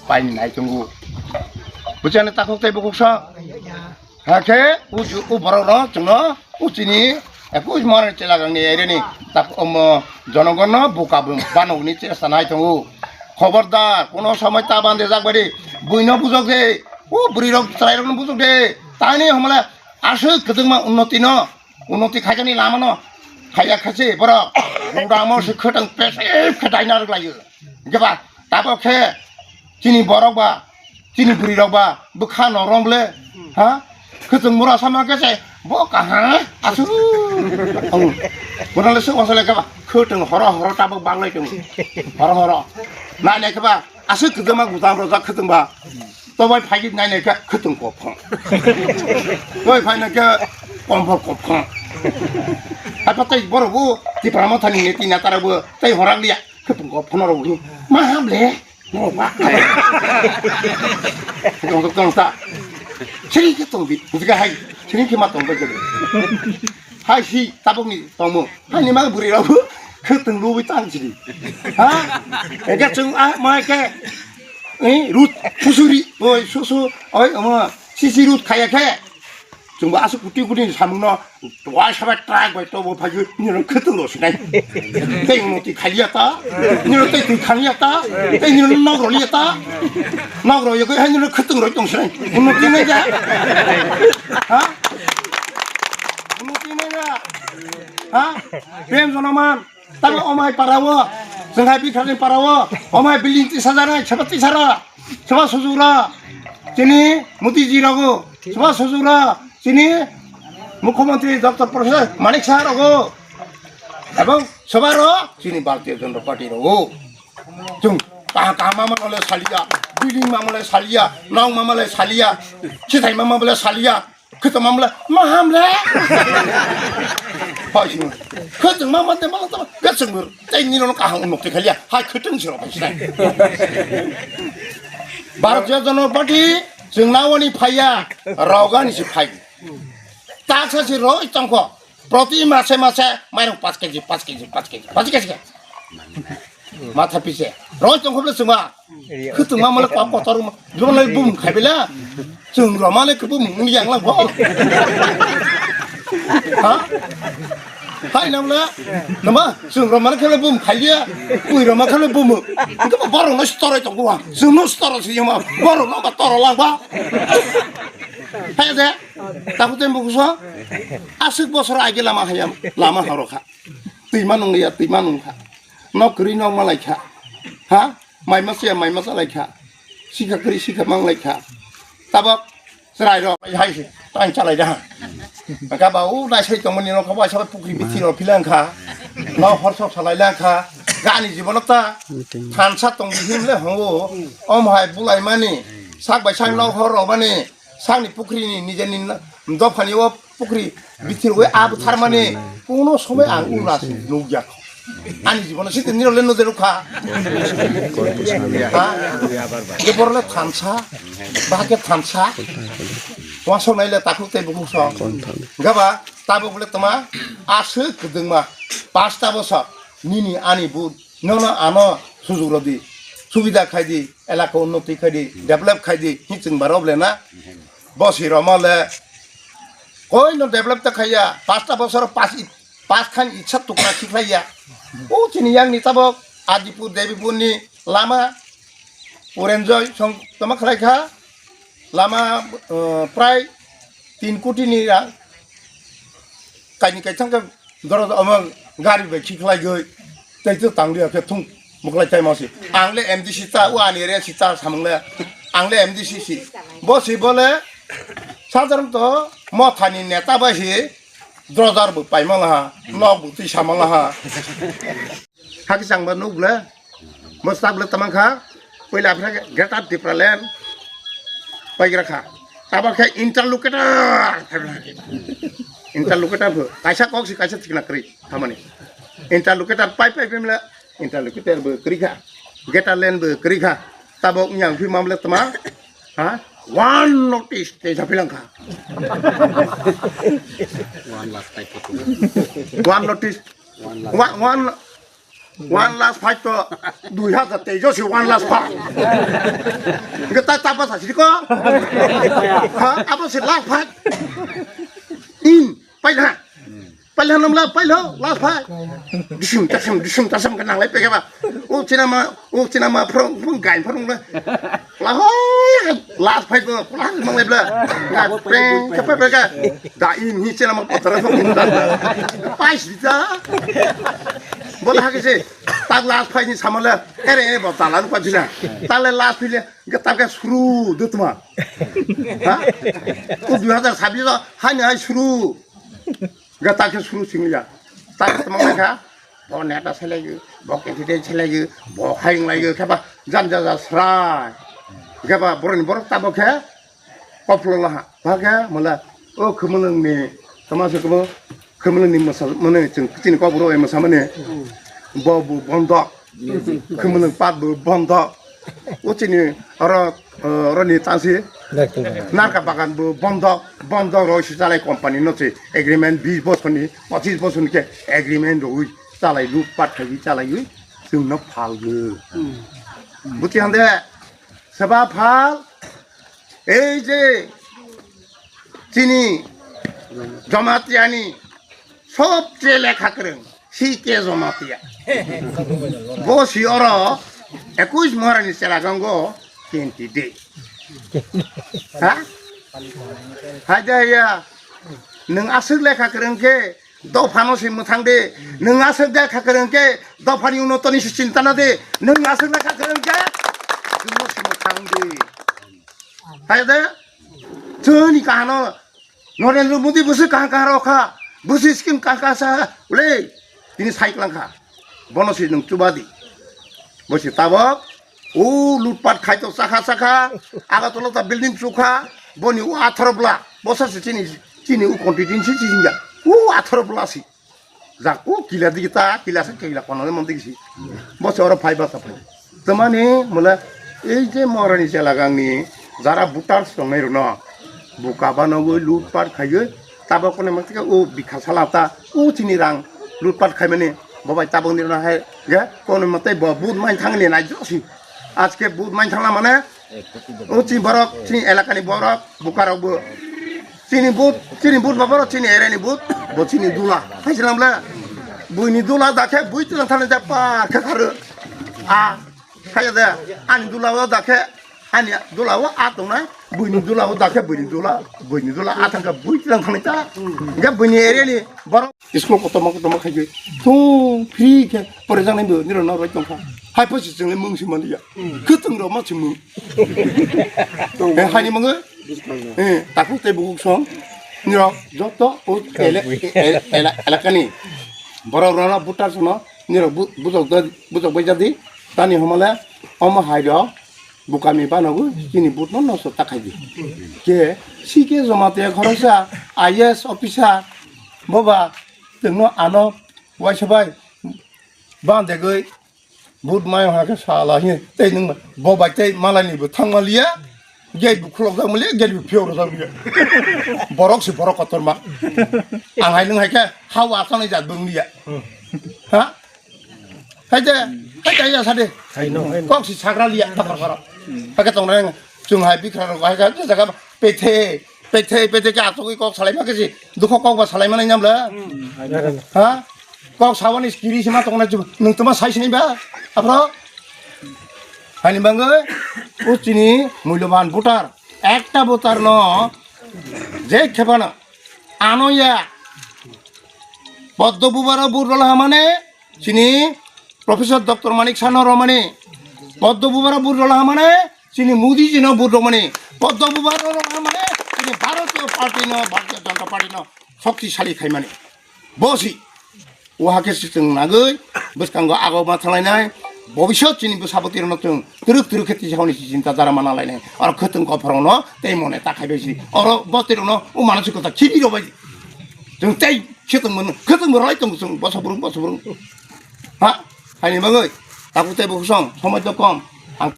pain nai tunggu bukan takut teh buku sa hake baru no cengno sini aku mana celagang ni area ni tak জনগণ buka banung ni cesa nai tunggu খবরদার কোনো সময় তা বান্ধে যাক বাড়ি বইন বুঝক দে বুড়ি রোগ চাই রোগ বুঝক দে তাই নেই হমলে আসে কেদমা উন্নতি খাইজানি লামা ন খাইয়া খাইছে বড় গৌড়া আমার সে খেটাং পেছে খেটাইনা রোগ লাগে গেবা তারপর খে চিনি বরক বা চিনি বুড়ি রোগ বা বুখা নরম বলে হ্যাঁ খেতং মুরা সামা গেছে বকা হ্যাঁ আসু বনালে সে আসলে গেবা খেতং হর হর তাবক বাংলাই তেম হর হর নাই নাই কেবা আসে কেদমা গুদাম রোজা খেতং বা তবাই ফাইগি নাই নাই খেতং কফং তবাই ফাইনা কে কমফর কফং apa tay boro bu di pramata ni neti na tara bu tay horang dia ketemu ko phonoro bu maham le no ba tong ta seri ke tong bi juga hai seri ke ma tong ba je hai si tabong ni tong mo hai ni ma buri ra bu keteng lu bi tang ji ha ega chung a ma ke rut susuri oi susu oi ama sisi rut khaya ke 정부 아주 구띠구띠 사먹노 와샤바 트라이 거이 또 뭐 봐주 니는 그들 오시네 땡노티 칼리었다 니는 땡 칼리었다 땡니는 나그로리었다 나그로 여기 해니는 그등으로 똥시네 운노티네자 하 운노티네자 하 뱀소나만 땅 어마이 parawo 정하비 가진 parawo 어마이 빌딩 사자라 저것도 사라 저거 소주라 제니 무디지라고 저거 소주라 sini মুখ্যমন্ত্রী doctor professor মানিক sir রগো এবং সবারও sini ভারতীয় জনতা party রগো जों কাহা মামা বলে সালিয়া building মামলে সালিয়া নাও মামলে সালিয়া চিতাই মামা বলে সালিয়া কত মামলা মাহামলে হয়নি কত মামা তে মামা তো গছং তাই নিনো কাহা উন্নতি খালিয়া হাই খতং সিরো পাইছিনা ভারতীয় জনতা পার্টি जों नावनि फाइया रावगानि से फाइ तासा से रो इतंको प्रति मासे माइरं 5 केजी माथा पिसे रो इतंको ले जोंमा खतुं मा मले पाप पतर जोंले बुम खाइबेला जों र माले खबु मुंलियां ला भ हा हाय नामला नामा जों र माले खले बुम खाइया उइ र मा खले बुम तो बारो न स्टोरै तंगो वा जों न स्टोरै से मा बारो न बा तोर लांबा हाय दे ताकुते बुगुसो आसिक बसर आगे लामा हरखा दैमा नंखा नकरि न मालायखा हा माइमासे लायखा सिखाकरि सिखा मांलायखा ताबक जराय र हाय तां चालाय दा का बाउ दाय सै तंमनि न खबा सब पुखरि बिथिर फिलांखा न हरस सालायलांखा गानि जीवनता थानसा तंग बिहिमले हंगो अमहाय बुलाय मानि साक बाय सां न हर माने सांनि पुखरिनि निजेनि दफानिव पुखरि बिथिरवे आब थारमाने कोनो समय आं उलास नौया आंनि जीवन सिते निरले नदेरुखा ये बरले थानसा बाके थानसा वासो नाइले ताकुते बुमुसो गाबा ताबो बले तमा आसो गदंमा 5टा बसर निनि आनि बु ननो आनो सुजुरदि सुविधा खाइदि एलाका उन्नति खाइदि डेभलप खाइदि हिचों बारबले ना बसि रमाले कोई न डेभलप त खाइया 5टा बसर 5 खान इच्छा टुकरा खिख्लाइया ओ चिनि यांनि ताबक आदिपुर देवीपुरनि लामा ओरेन्जय सं तमा खलाइखा लामा प्राय 3 कोटिनि काइनि काइथां का गरज अमं गारि बे खिख्लाइ गय तैतो तांलिया के थुं मुखलाइ थाइ मासि आंले एमडीसी ता वानि रे सिता सामंगले आंले एमडीसी सि बसि बोले साधारण तो मथानि नेता बासि द्रजार बो पाइमांहा नब ति सामंहा हाकि सांबा नुगले मस्ताबले तमाखा पहिला फ्रा गेटा दिप्रालेन पाइग्राखा ताबाखे इंटरलोकेटर बो कायसा कक्सि कायसा थिकना करि थामानि इंटरलोकेटर पाइ बेमले इंटरलोकेटर बो करिखा गेटा लेन बो करिखा ताबक न्यां फि मामले तमा हा one notice te sapilangka one notice one 1 last fight to 2,000 때就是 1 last fight 个大把啥子个哈阿不是 last fight in ไปละไปแล้วน้ำละไปแล้ว last fight ดิฉันตาซ้ำกันนั่งเลยไปกันป่ะโอ้ชินามาพรุ่งไก่พรุ่งเลยแล้ว last fight ก็ last มั่งเลยเลยงานเพลงจะไปกันได้อินที่ชินามาปัตตานีพรุ่งนั้นไปสิจ้าबोला है किसे तब लास्ट फाइट नहीं समझ ले अरे ये बहुत ताला तो पहुँच गया ताले लास्ट फिर ये तब क्या शुरू दो तुम हाँ तो 2026 तो हाँ नहीं शुरू ये तब क्या शुरू सिंगलिया तब तुम्हारे क्या बहुत नेता चलेगी बहुत किसी चलेगी बहुत हाइंग लगेगी क्या बा जान सराय क्या बा बोरन तब क्या पॉपुलर ला क्या मला ओ कमलंग ने तमाशा कब 그물님 뭐사 뭐네 좀 그진이 거부로 에 뭐사 뭐네 뭐뭐 번다 그물은 빠도 번다 어찌니 어러니 다시 나가 바간 뭐 번다 로시살의 컴퍼니 노치 에그리먼트 비즈버스니 버티즈버스니 게 에그리먼트 로이 살아이 루팟 가기 살아이 등너 팔그 무티한데 서바 팔 에이제 지니 জমাতিয়ানি সবচেয়ে লেখা করেন শিকে জমাতিয়া বসি অর 21 মহারানী চেলাগঙ্গ কিন্তু দে হ্যাঁ হাজাইয়া নों आसोग लेखा गोरोंखे दफानसिम मोथांदे नों आसोग लेखा गोरोंखे दफानि उन्नतनि चिन्ताना दे नों आसोग लेखा गोरोंखे जोंसिम मोथांदे हायदे जोंनि काहानो नरेन्द्र मोदी बसु कहाँ रखा बसु स्किम कहाँ सा बोले ini साइक्लांखा बनसि नों चुबादी बसि ताबक ओ लुटपाट खायतो साखा आगातलो ता बिल्डिं चुखा बनि उ 18 ब्ला बसासि चिनि उ कन्टिटिनसि चिजिंगा उ 18 ब्लासि जाकु किला दिगिता किलासे किला कोनले मन्दिगसि बसि अर फाइबा साफै तमाने मला এই যে মহারানী চেলাগাंनि যারা বুটার্স দंनाय न बुकाबानावो लुटपाट खायो ताबकने मानसिका ओ बिखा सालाता ओ चिनि रां लुटपाट खायमाने बबाय ताबकनि राहाय गे कोन मते बुद माइन थांनि नायजोसि आजके बुद माइन थांला माने ओ चिनि बरक चिनि एलाकानि बरक बुकारावबो चिनि बुद बाबर चिनि एरेनि बुद बो चिनि दुला हायजलामला बुइनि दुला दाखे बुइतलां थाने जा पार खारो आ खायदे आनि दुलाव दाखे आनि दुलाव आ दंना बुइनि दुलाव दाखे बुइनि दुला आथांगा बुइतलां थाने ता गे बुइनि एरेनि बरक स्कुल कतमा खायो तो फ्रि के फरायजानायबो निरना राय दंखा हायफोसि जोंले मुंसि मानिया खोथोंर मानसि मुं हायनि मङो ताकु तेबु सं निर जत ओ एलाकानि बररना बुटार सना निर बुजक बैजादि तानि हमला अम हायरो बुकामी बानावो किनि बुटनो नस ताखायदि के सिके जमाते खरसा आईएएस अफिसार बबा जोंनो आनो वाइसबाय बांदेगै बुट माय हाके सालाहि तै नों बबाय तै मालानिबो थांमालिया गेट बुखलाव जामले गेट फियर जामले बरकसि बरक कतरमा आं हाय नों हायके हावा थानाय जाद बुंलिया हा हायदे हायदे सादे कक्सि साग्रा लिया थाखार हाके तंनाय जों हाय बिख्रार हायगा जागा पेथे के आतोगै कक सालायमा केसि दुख कक सालायमानाय नामला हा कक सावनि स्किरिसिमा तंनाय नों तमा साइसनिबा आपरो हानि बांगै उचिनि मूल्यवान भोटार एकटा भोटार न जे खेबाना आनया पद्मभूषण बुरला माने चिनि प्रफेसर डॉक्टर मानिक सानर माने पद्मभूषण बुरला माने चिनि मोदी जी न बुरलो माने पद्मभूषण माने चिनि भारतीय पार्टी न भारतीय जनता पार्टी न शक्तिशाली खाय माने बसि ओहाके सिथों नागै बसकांगो आगो माथालायनाय भविष्य चिनि साबतिर नथों तुरुक खेति सावनि चिन्ता जारा मानालायनाय आरो खोथों कफराव न तै मने ताखायबायसि आरो बतिर न उ मानसिकता खिबिरबाय जों तै खेथों मोन खोथों रायथों जों बसबुरुं हा हायनि बागै ताकुते बुसं समय तो कम